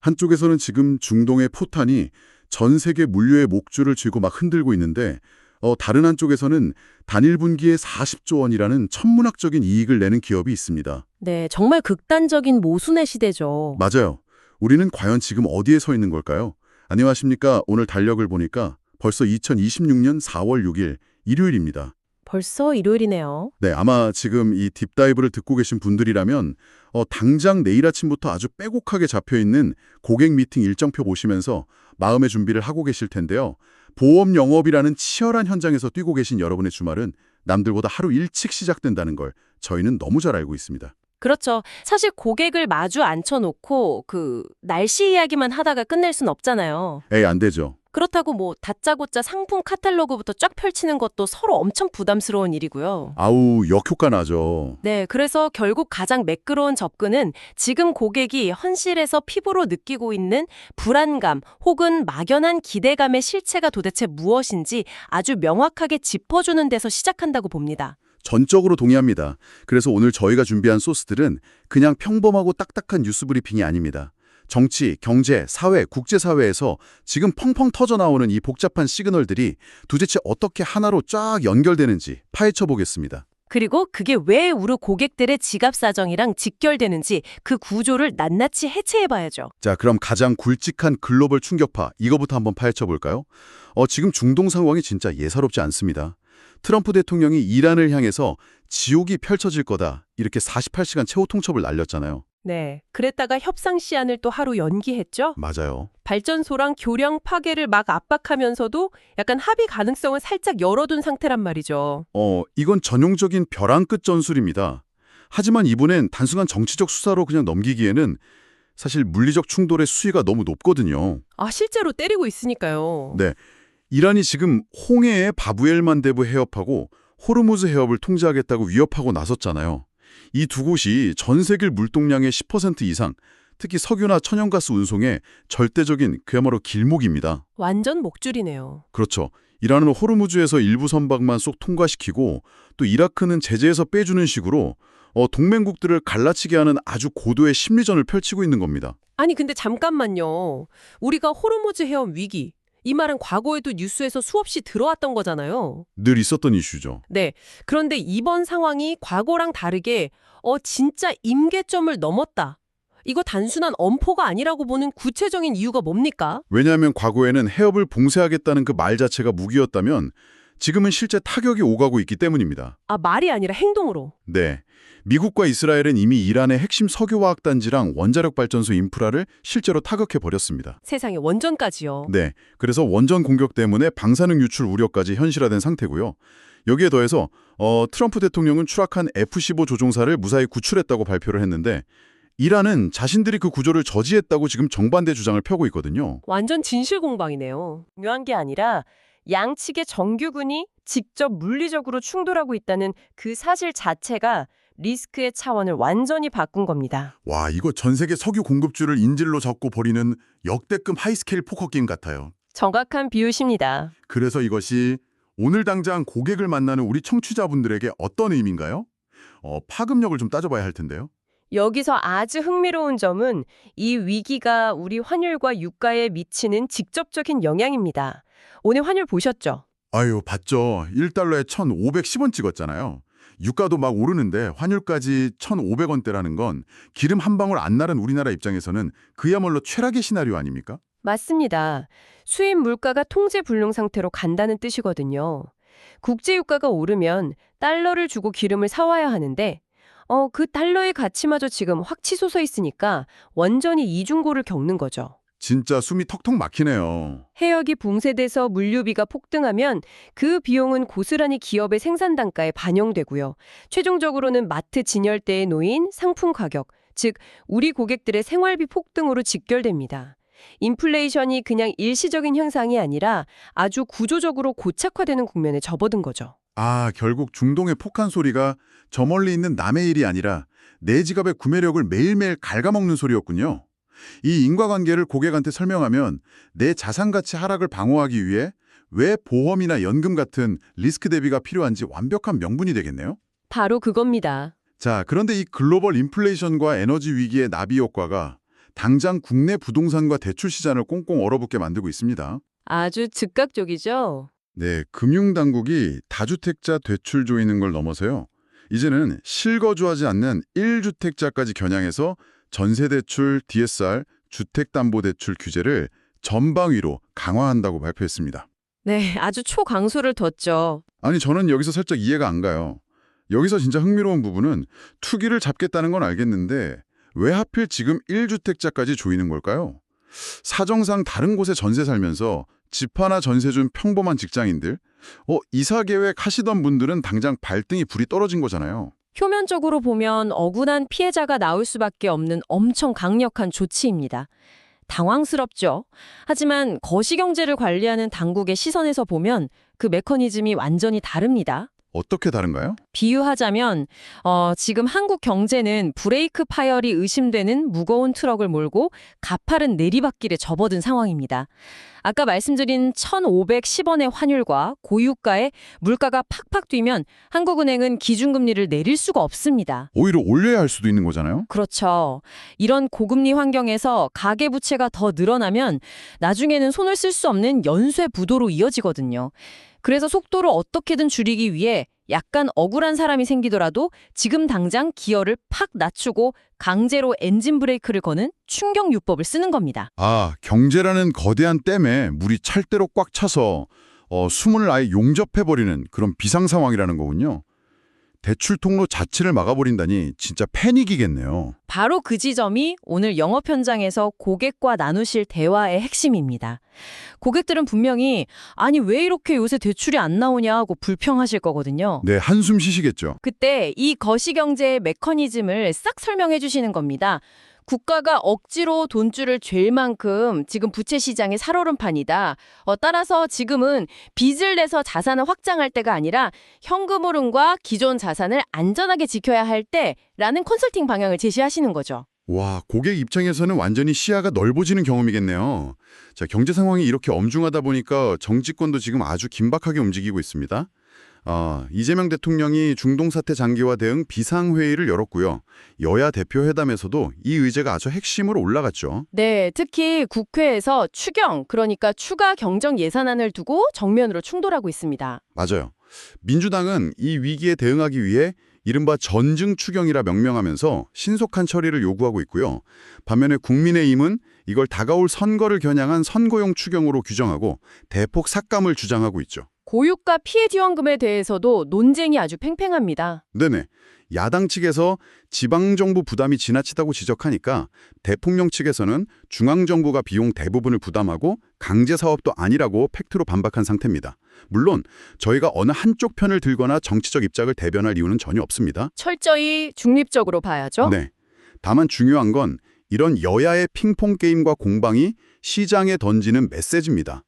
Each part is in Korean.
한쪽에서는 지금 중동의 포탄이 전 세계 물류의 목줄을 쥐고 막 흔들고 있는데 다른 한쪽에서는 단일 분기에 40조 원이라는 천문학적인 이익을 내는 기업이 있습니다. 네, 정말 극단적인 모순의 시대죠. 맞아요. 우리는 과연 지금 어디에 서 있는 걸까요? 안녕하십니까. 오늘 달력을 보니까 벌써 2026년 4월 6일 일요일입니다. 벌써 일요일이네요. 네, 아마 지금 이 딥다이브를 듣고 계신 분들이라면 당장 내일 아침부터 아주 빼곡하게 잡혀있는 고객 미팅 일정표 보시면서 마음의 준비를 하고 계실 텐데요. 보험 영업이라는 치열한 현장에서 뛰고 계신 여러분의 주말은 남들보다 하루 일찍 시작된다는 걸 저희는 너무 잘 알고 있습니다. 그렇죠. 사실 고객을 마주 앉혀놓고 날씨 이야기만 하다가 끝낼 순 없잖아요. 에이, 안 되죠. 그렇다고 다짜고짜 상품 카탈로그부터 쫙 펼치는 것도 서로 엄청 부담스러운 일이고요. 아우, 역효과 나죠. 네, 그래서 결국 가장 매끄러운 접근은 지금 고객이 현실에서 피부로 느끼고 있는 불안감 혹은 막연한 기대감의 실체가 도대체 무엇인지 아주 명확하게 짚어주는 데서 시작한다고 봅니다. 전적으로 동의합니다. 그래서 오늘 저희가 준비한 소스들은 그냥 평범하고 딱딱한 뉴스 브리핑이 아닙니다. 정치, 경제, 사회, 국제사회에서 지금 펑펑 터져나오는 이 복잡한 시그널들이 도대체 어떻게 하나로 쫙 연결되는지 파헤쳐 보겠습니다. 그리고 그게 왜 우리 고객들의 지갑 사정이랑 직결되는지 그 구조를 낱낱이 해체해봐야죠. 자, 그럼 가장 굵직한 글로벌 충격파, 이거부터 한번 파헤쳐 볼까요? 지금 중동 상황이 진짜 예사롭지 않습니다. 트럼프 대통령이 이란을 향해서 지옥이 펼쳐질 거다, 이렇게 48시간 최후 통첩을 날렸잖아요. 네, 그랬다가 협상 시한을 또 하루 연기했죠. 맞아요. 발전소랑 교량 파괴를 막 압박하면서도 약간 합의 가능성을 살짝 열어둔 상태란 말이죠. 이건 전형적인 벼랑 끝 전술입니다. 하지만 이번엔 단순한 정치적 수사로 그냥 넘기기에는 사실 물리적 충돌의 수위가 너무 높거든요. 아, 실제로 때리고 있으니까요. 네, 이란이 지금 홍해의 바브엘 만데브 해협하고 호르무즈 해협을 통제하겠다고 위협하고 나섰잖아요. 이 두 곳이 전 세계 물동량의 10% 이상, 특히 석유나 천연가스 운송의 절대적인 그야말로 길목입니다. 완전 목줄이네요. 그렇죠. 이란은 호르무즈에서 일부 선박만 쏙 통과시키고 또 이라크는 제재에서 빼주는 식으로 동맹국들을 갈라치게 하는 아주 고도의 심리전을 펼치고 있는 겁니다. 아니 근데 잠깐만요. 우리가 호르무즈 해협 위기, 이 말은 과거에도 뉴스에서 수없이 들어왔던 거잖아요. 늘 있었던 이슈죠. 네. 그런데 이번 상황이 과거랑 다르게 진짜 임계점을 넘었다. 이거 단순한 엄포가 아니라고 보는 구체적인 이유가 뭡니까? 왜냐하면 과거에는 해협을 봉쇄하겠다는 그 말 자체가 무기였다면 지금은 실제 타격이 오가고 있기 때문입니다. 아, 말이 아니라 행동으로. 네. 미국과 이스라엘은 이미 이란의 핵심 석유화학단지랑 원자력 발전소 인프라를 실제로 타격해버렸습니다. 세상에 원전까지요. 네. 그래서 원전 공격 때문에 방사능 유출 우려까지 현실화된 상태고요. 여기에 더해서 트럼프 대통령은 추락한 F-15 조종사를 무사히 구출했다고 발표를 했는데 이란은 자신들이 그 구조를 저지했다고 지금 정반대 주장을 펴고 있거든요. 완전 진실 공방이네요. 묘한 게 아니라 양측의 정규군이 직접 물리적으로 충돌하고 있다는 그 사실 자체가 리스크의 차원을 완전히 바꾼 겁니다. 와, 이거 전 세계 석유 공급줄을 인질로 잡고 버리는 역대급 하이스케일 포커 게임 같아요. 정확한 비유십니다. 그래서 이것이 오늘 당장 고객을 만나는 우리 청취자분들에게 어떤 의미인가요? 파급력을 좀 따져봐야 할 텐데요. 여기서 아주 흥미로운 점은 이 위기가 우리 환율과 유가에 미치는 직접적인 영향입니다. 오늘 환율 보셨죠? 아유, 봤죠. 1달러에 1,510원 찍었잖아요. 유가도 막 오르는데 환율까지 1,500원대라는 건 기름 한 방울 안 나른 우리나라 입장에서는 그야말로 최악의 시나리오 아닙니까? 맞습니다. 수입 물가가 통제 불능 상태로 간다는 뜻이거든요. 국제 유가가 오르면 달러를 주고 기름을 사와야 하는데 그 달러의 가치마저 지금 확 치솟아 있으니까 완전히 이중고를 겪는 거죠. 진짜 숨이 턱턱 막히네요. 해역이 붕괴돼서 물류비가 폭등하면 그 비용은 고스란히 기업의 생산 단가에 반영되고요. 최종적으로는 마트 진열대에 놓인 상품 가격, 즉 우리 고객들의 생활비 폭등으로 직결됩니다. 인플레이션이 그냥 일시적인 현상이 아니라 아주 구조적으로 고착화되는 국면에 접어든 거죠. 아, 결국 중동의 폭한 소리가 저 멀리 있는 남의 일이 아니라 내 지갑의 구매력을 매일매일 갉아먹는 소리였군요. 이 인과관계를 고객한테 설명하면 내 자산 가치 하락을 방어하기 위해 왜 보험이나 연금 같은 리스크 대비가 필요한지 완벽한 명분이 되겠네요. 바로 그겁니다. 자, 그런데 이 글로벌 인플레이션과 에너지 위기의 나비 효과가 당장 국내 부동산과 대출 시장을 꽁꽁 얼어붙게 만들고 있습니다. 아주 즉각적이죠? 네, 금융당국이 다주택자 대출 조이는 걸 넘어서요. 이제는 실거주하지 않는 1주택자까지 겨냥해서 전세대출, DSR, 주택담보대출 규제를 전방위로 강화한다고 발표했습니다. 네, 아주 초강수를 뒀죠. 아니, 저는 여기서 살짝 이해가 안 가요. 여기서 진짜 흥미로운 부분은 투기를 잡겠다는 건 알겠는데 왜 하필 지금 1주택자까지 조이는 걸까요? 사정상 다른 곳에 전세 살면서 집 하나 전세 준 평범한 직장인들, 이사 계획 하시던 분들은 당장 발등에 불이 떨어진 거잖아요. 표면적으로 보면 억울한 피해자가 나올 수밖에 없는 엄청 강력한 조치입니다. 당황스럽죠. 하지만 거시경제를 관리하는 당국의 시선에서 보면 그 메커니즘이 완전히 다릅니다. 어떻게 다른가요? 비유하자면 지금 한국 경제는 브레이크 파열이 의심되는 무거운 트럭을 몰고 가파른 내리막길에 접어든 상황입니다. 아까 말씀드린 1,510원의 환율과 고유가에 물가가 팍팍 뛰면 한국은행은 기준금리를 내릴 수가 없습니다. 오히려 올려야 할 수도 있는 거잖아요. 그렇죠. 이런 고금리 환경에서 가계부채가 더 늘어나면 나중에는 손을 쓸 수 없는 연쇄 부도로 이어지거든요. 그래서 속도를 어떻게든 줄이기 위해 약간 억울한 사람이 생기더라도 지금 당장 기어를 팍 낮추고 강제로 엔진 브레이크를 거는 충격요법을 쓰는 겁니다. 아, 경제라는 거대한 댐에 물이 찰대로 꽉 차서 수문을 아예 용접해버리는 그런 비상 상황이라는 거군요. 대출 통로 자체를 막아버린다니 진짜 패닉이겠네요. 바로 그 지점이 오늘 영업 현장에서 고객과 나누실 대화의 핵심입니다. 고객들은 분명히 아니 왜 이렇게 요새 대출이 안 나오냐 하고 불평하실 거거든요. 네, 한숨 쉬시겠죠. 그때 이 거시경제의 메커니즘을 싹 설명해 주시는 겁니다. 국가가 억지로 돈줄을 쥘 만큼 지금 부채 시장이 살얼음 판이다. 따라서 지금은 빚을 내서 자산을 확장할 때가 아니라 현금 흐름과 기존 자산을 안전하게 지켜야 할 때라는 컨설팅 방향을 제시하시는 거죠. 와, 고객 입장에서는 완전히 시야가 넓어지는 경험이겠네요. 자, 경제 상황이 이렇게 엄중하다 보니까 정치권도 지금 아주 긴박하게 움직이고 있습니다. 이재명 대통령이 중동 사태 장기화 대응 비상회의를 열었고요. 여야 대표 회담에서도 이 의제가 아주 핵심으로 올라갔죠. 네, 특히 국회에서 추경, 그러니까 추가 경정 예산안을 두고 정면으로 충돌하고 있습니다. 맞아요. 민주당은 이 위기에 대응하기 위해 이른바 전증 추경이라 명명하면서 신속한 처리를 요구하고 있고요. 반면에 국민의힘은 이걸 다가올 선거를 겨냥한 선거용 추경으로 규정하고 대폭 삭감을 주장하고 있죠. 고유가 피해 지원금에 대해서도 논쟁이 아주 팽팽합니다. 네네. 야당 측에서 지방정부 부담이 지나치다고 지적하니까 대통령 측에서는 중앙정부가 비용 대부분을 부담하고 강제사업도 아니라고 팩트로 반박한 상태입니다. 물론 저희가 어느 한쪽 편을 들거나 정치적 입장을 대변할 이유는 전혀 없습니다. 철저히 중립적으로 봐야죠. 네. 다만 중요한 건 이런 여야의 핑퐁 게임과 공방이 시장에 던지는 메시지입니다.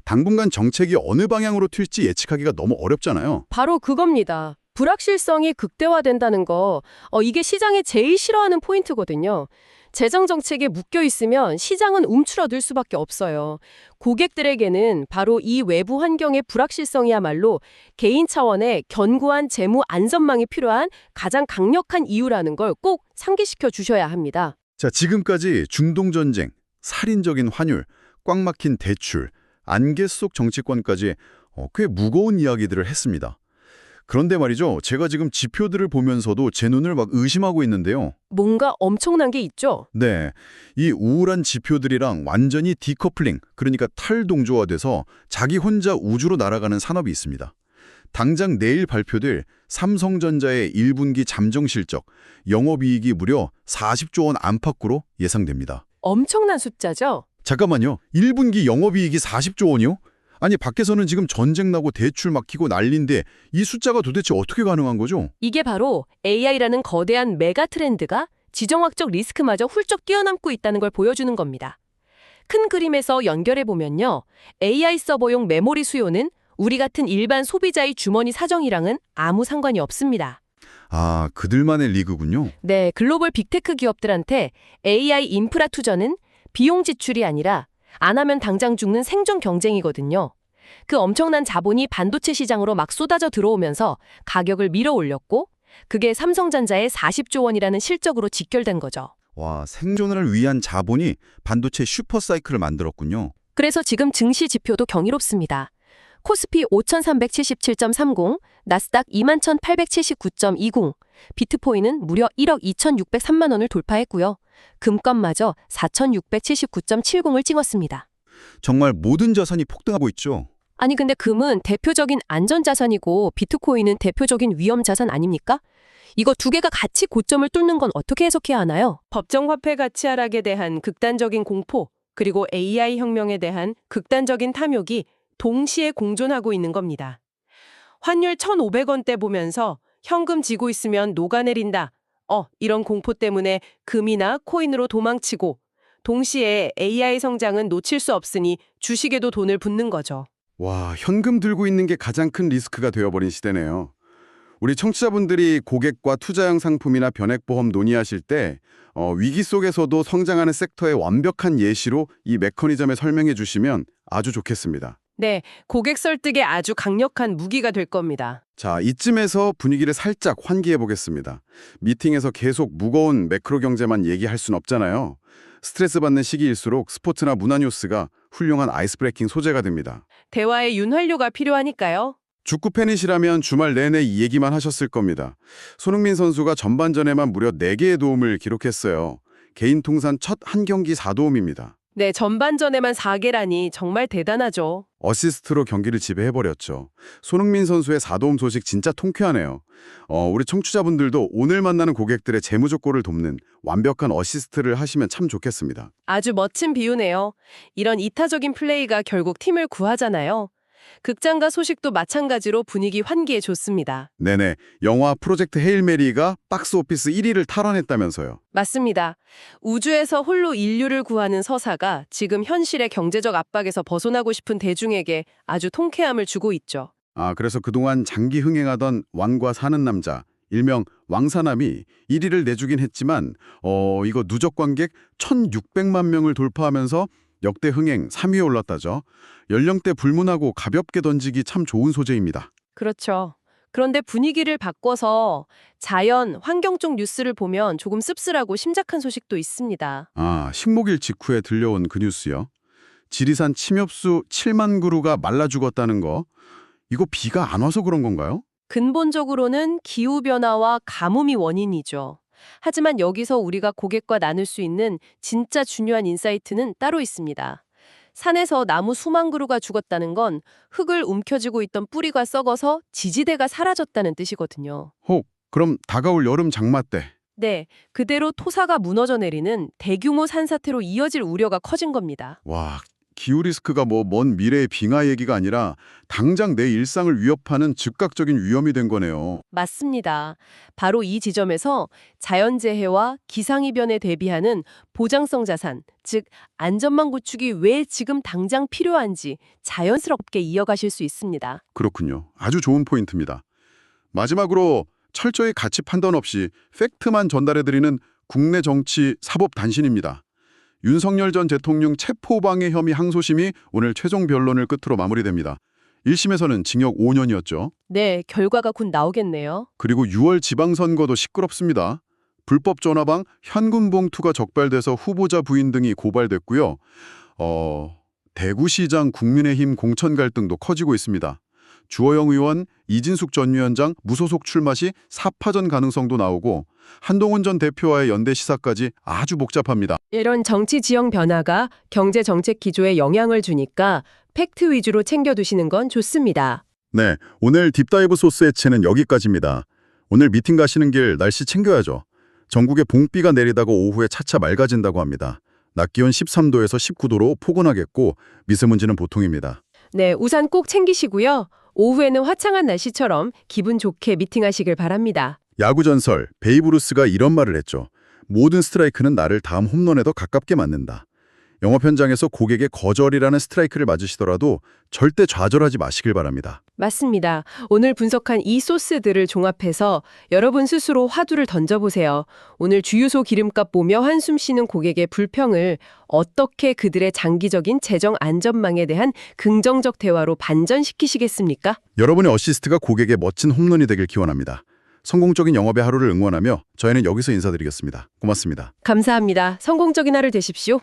당분간 정책이 어느 방향으로 튈지 예측하기가 너무 어렵잖아요. 바로 그겁니다. 불확실성이 극대화된다는 거, 이게 시장이 제일 싫어하는 포인트거든요. 재정 정책에 묶여 있으면 시장은 움츠러들 수밖에 없어요. 고객들에게는 바로 이 외부 환경의 불확실성이야말로 개인 차원의 견고한 재무 안전망이 필요한 가장 강력한 이유라는 걸 꼭 상기시켜 주셔야 합니다. 자, 지금까지 중동전쟁, 살인적인 환율, 꽉 막힌 대출, 안개 속 정치권까지 꽤 무거운 이야기들을 했습니다. 그런데 말이죠. 제가 지금 지표들을 보면서도 제 눈을 막 의심하고 있는데요. 뭔가 엄청난 게 있죠? 네, 이 우울한 지표들이랑 완전히 디커플링, 그러니까 탈동조화돼서 자기 혼자 우주로 날아가는 산업이 있습니다. 당장 내일 발표될 삼성전자의 1분기 잠정 실적, 영업이익이 무려 40조 원 안팎으로 예상됩니다. 엄청난 숫자죠? 잠깐만요. 1분기 영업이익이 40조 원이요? 아니, 밖에서는 지금 전쟁 나고 대출 막히고 난리인데 이 숫자가 도대체 어떻게 가능한 거죠? 이게 바로 AI라는 거대한 메가 트렌드가 지정학적 리스크마저 훌쩍 뛰어넘고 있다는 걸 보여주는 겁니다. 큰 그림에서 연결해보면요. AI 서버용 메모리 수요는 우리 같은 일반 소비자의 주머니 사정이랑은 아무 상관이 없습니다. 아, 그들만의 리그군요. 네, 글로벌 빅테크 기업들한테 AI 인프라 투자는 비용 지출이 아니라 안 하면 당장 죽는 생존 경쟁이거든요. 그 엄청난 자본이 반도체 시장으로 막 쏟아져 들어오면서 가격을 밀어 올렸고 그게 삼성전자의 40조 원이라는 실적으로 직결된 거죠. 와, 생존을 위한 자본이 반도체 슈퍼사이클을 만들었군요. 그래서 지금 증시 지표도 경이롭습니다. 코스피 5377.30, 나스닥 21,879.20, 비트코인은 무려 1억 2,603만 원을 돌파했고요. 금값마저 4,679.70을 찍었습니다. 정말 모든 자산이 폭등하고 있죠. 아니 근데 금은 대표적인 안전자산이고 비트코인은 대표적인 위험자산 아닙니까? 이거 두 개가 같이 고점을 뚫는 건 어떻게 해석해야 하나요? 법정화폐 가치 하락에 대한 극단적인 공포, 그리고 AI 혁명에 대한 극단적인 탐욕이 동시에 공존하고 있는 겁니다. 환율 1,500원대 보면서 현금 쥐고 있으면 녹아내린다. 이런 공포 때문에 금이나 코인으로 도망치고, 동시에 AI 성장은 놓칠 수 없으니 주식에도 돈을 붓는 거죠. 와, 현금 들고 있는 게 가장 큰 리스크가 되어버린 시대네요. 우리 청취자분들이 고객과 투자형 상품이나 변액보험 논의하실 때 위기 속에서도 성장하는 섹터의 완벽한 예시로 이 메커니즘을 설명해 주시면 아주 좋겠습니다. 네, 고객 설득에 아주 강력한 무기가 될 겁니다. 자, 이쯤에서 분위기를 살짝 환기해 보겠습니다. 미팅에서 계속 무거운 매크로 경제만 얘기할 순 없잖아요. 스트레스 받는 시기일수록 스포츠나 문화 뉴스가 훌륭한 아이스 브레이킹 소재가 됩니다. 대화의 윤활유가 필요하니까요. 축구 팬이시라면 주말 내내 이 얘기만 하셨을 겁니다. 손흥민 선수가 전반전에만 무려 4개의 도움을 기록했어요. 개인 통산 첫 한 경기 4도움입니다. 네, 전반전에만 4개라니 정말 대단하죠. 어시스트로 경기를 지배해버렸죠. 손흥민 선수의 4도움 소식 진짜 통쾌하네요. 우리 청취자분들도 오늘 만나는 고객들의 재무적고를 돕는 완벽한 어시스트를 하시면 참 좋겠습니다. 아주 멋진 비유네요. 이런 이타적인 플레이가 결국 팀을 구하잖아요. 극장가 소식도 마찬가지로 분위기 환기에 좋습니다. 네네, 영화 프로젝트 헤일 메리가 박스오피스 1위를 탈환했다면서요. 맞습니다. 우주에서 홀로 인류를 구하는 서사가 지금 현실의 경제적 압박에서 벗어나고 싶은 대중에게 아주 통쾌함을 주고 있죠. 그래서 그동안 장기 흥행하던 왕과 사는 남자, 일명 왕사남이 1위를 내주긴 했지만 이거 누적 관객 1,600만 명을 돌파하면서 역대 흥행 3위에 올랐다죠. 연령대 불문하고 가볍게 던지기 참 좋은 소재입니다. 그렇죠. 그런데 분위기를 바꿔서 자연, 환경 쪽 뉴스를 보면 조금 씁쓸하고 심각한 소식도 있습니다. 식목일 직후에 들려온 그 뉴스요. 지리산 침엽수 7만 그루가 말라 죽었다는 거. 이거 비가 안 와서 그런 건가요? 근본적으로는 기후변화와 가뭄이 원인이죠. 하지만 여기서 우리가 고객과 나눌 수 있는 진짜 중요한 인사이트는 따로 있습니다. 산에서 나무 수만 그루가 죽었다는 건 흙을 움켜쥐고 있던 뿌리가 썩어서 지지대가 사라졌다는 뜻이거든요. 그럼 다가올 여름 장마 때. 네, 그대로 토사가 무너져 내리는 대규모 산사태로 이어질 우려가 커진 겁니다. 와, 기후 리스크가 먼 미래의 빙하 얘기가 아니라 당장 내 일상을 위협하는 즉각적인 위험이 된 거네요. 맞습니다. 바로 이 지점에서 자연재해와 기상이변에 대비하는 보장성 자산, 즉 안전망 구축이 왜 지금 당장 필요한지 자연스럽게 이어가실 수 있습니다. 그렇군요. 아주 좋은 포인트입니다. 마지막으로 철저히 가치 판단 없이 팩트만 전달해드리는 국내 정치 사법 단신입니다. 윤석열 전 대통령 체포방해 혐의 항소심이 오늘 최종 변론을 끝으로 마무리됩니다. 1심에서는 징역 5년이었죠. 네, 결과가 곧 나오겠네요. 그리고 6월 지방선거도 시끄럽습니다. 불법 전화방, 현금 봉투가 적발돼서 후보자 부인 등이 고발됐고요. 대구시장 국민의힘 공천 갈등도 커지고 있습니다. 주호영 의원, 이진숙 전 위원장 무소속 출마 시 사파전 가능성도 나오고 한동훈 전 대표와의 연대 시사까지 아주 복잡합니다. 이런 정치 지형 변화가 경제 정책 기조에 영향을 주니까 팩트 위주로 챙겨두시는 건 좋습니다. 네, 오늘 딥다이브 소스 해체는 여기까지입니다. 오늘 미팅 가시는 길 날씨 챙겨야죠. 전국에 봉비가 내리다가 오후에 차차 맑아진다고 합니다. 낮 기온 13도에서 19도로 포근하겠고 미세먼지는 보통입니다. 네, 우산 꼭 챙기시고요. 오후에는 화창한 날씨처럼 기분 좋게 미팅하시길 바랍니다. 야구 전설 베이브 루스가 이런 말을 했죠. 모든 스트라이크는 나를 다음 홈런에 더 가깝게 맞는다. 영업 현장에서 고객의 거절이라는 스트라이크를 맞으시더라도 절대 좌절하지 마시길 바랍니다. 맞습니다. 오늘 분석한 이 소스들을 종합해서 여러분 스스로 화두를 던져보세요. 오늘 주유소 기름값 보며 한숨 쉬는 고객의 불평을 어떻게 그들의 장기적인 재정 안전망에 대한 긍정적 대화로 반전시키시겠습니까? 여러분의 어시스트가 고객의 멋진 홈런이 되길 기원합니다. 성공적인 영업의 하루를 응원하며 저희는 여기서 인사드리겠습니다. 고맙습니다. 감사합니다. 성공적인 하루 되십시오.